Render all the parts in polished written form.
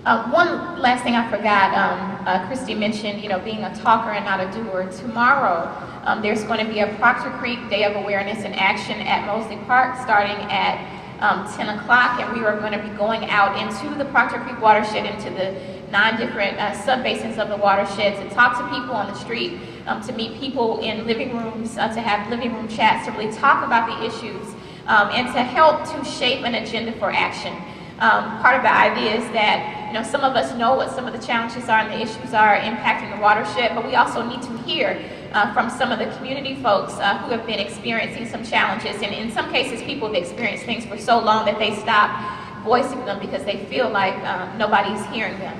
One last thing I forgot, Christy mentioned, being a talker and not a doer. Tomorrow, there's going to be a Proctor Creek Day of Awareness and Action at Mosley Park starting at 10 o'clock, and we are going to be going out into the Proctor Creek watershed, into the 9 different sub-basins of the watershed to talk to people on the street, to meet people in living rooms, to have living room chats, to really talk about the issues, and to help to shape an agenda for action. Part of the idea is that some of us know what some of the challenges are and the issues are impacting the watershed, but we also need to hear from some of the community folks who have been experiencing some challenges, and in some cases people have experienced things for so long that they stop voicing them because they feel like nobody's hearing them.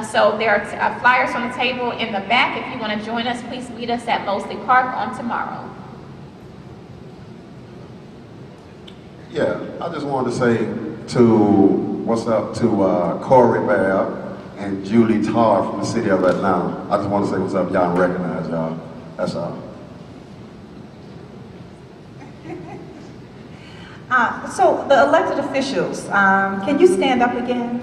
So there are flyers on the table in the back. If you want to join us, please meet us at Mosley Park on tomorrow. Yeah, I just wanted to say what's up to Corey Babb and Julie Tarr from the city of Atlanta. I just want to say what's up, y'all, and recognize y'all. That's all. So the elected officials, can you stand up again?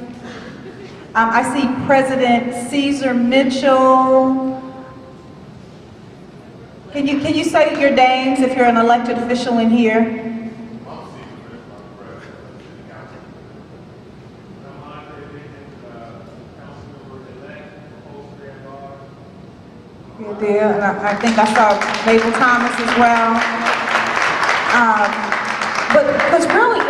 I see President Caesar Mitchell. Can you say your names if you're an elected official in here? There, and I think I saw Mabel Thomas as well. But because really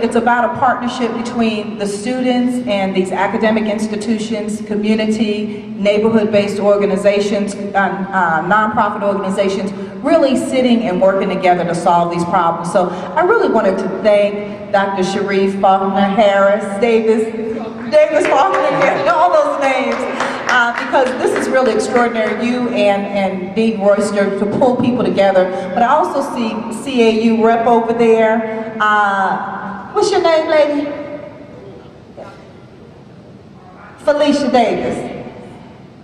it's about a partnership between the students and these academic institutions, community, neighborhood-based organizations, nonprofit organizations, really sitting and working together to solve these problems. So I really wanted to thank Dr. Sharif Faulkner Harris, Davis Faulkner, all those names. Because this is really extraordinary, you and Dean Royster, to pull people together. But I also see CAU rep over there. What's your name, lady? Felicia Davis.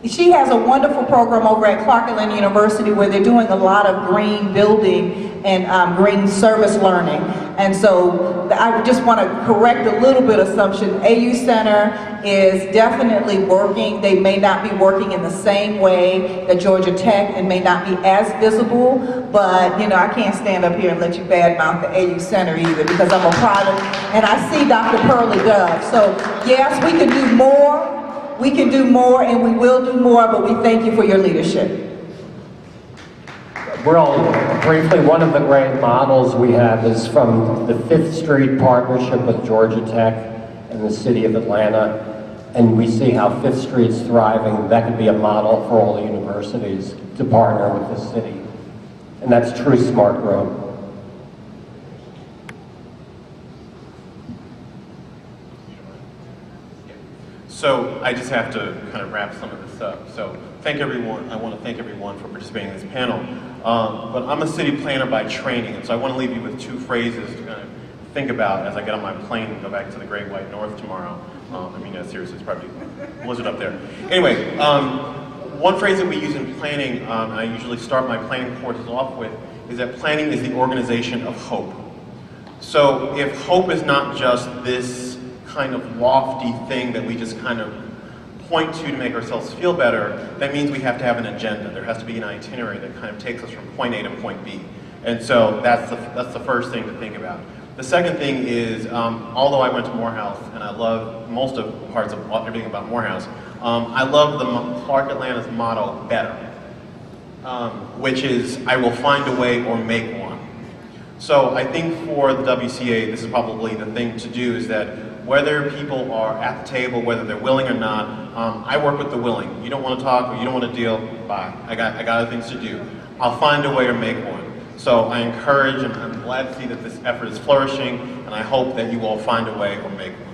She has a wonderful program over at Clark Atlanta University where they're doing a lot of green building and green service learning. And so I just want to correct a little bit of assumption. AU Center is definitely working. They may not be working in the same way that Georgia Tech and may not be as visible, but I can't stand up here and let you badmouth the AU Center either, because I'm a product, and I see Dr. Pearlie Dove. So yes, we can do more. We can do more, and we will do more, but we thank you for your leadership. Real briefly, one of the great models we have is from the 5th Street partnership with Georgia Tech and the city of Atlanta, and we see how 5th Street's thriving. That could be a model for all the universities to partner with the city, and that's true smart growth. So I just have to kind of wrap some of this up. So thank everyone. I want to thank everyone for participating in this panel. But I'm a city planner by training, and so I want to leave you with 2 phrases to kind of think about as I get on my plane and go back to the Great White North tomorrow. I mean, no, seriously, it's probably a blizzard up there. Anyway, one phrase that we use in planning, and I usually start my planning courses off with, is that planning is the organization of hope. So if hope is not just this kind of lofty thing that we just kind of point to make ourselves feel better, that means we have to have an agenda. There has to be an itinerary that kind of takes us from point A to point B. And so that's the first thing to think about. The second thing is, although I went to Morehouse and I love most of parts of everything about Morehouse, I love the Clark Atlanta's motto better, which is, I will find a way or make one. So I think for the WCA, this is probably the thing to do, is that whether people are at the table, whether they're willing or not, I work with the willing. You don't want to talk or you don't want to deal, bye. I got other things to do. I'll find a way to make one. So I encourage, and I'm glad to see that this effort is flourishing, and I hope that you all find a way or make one.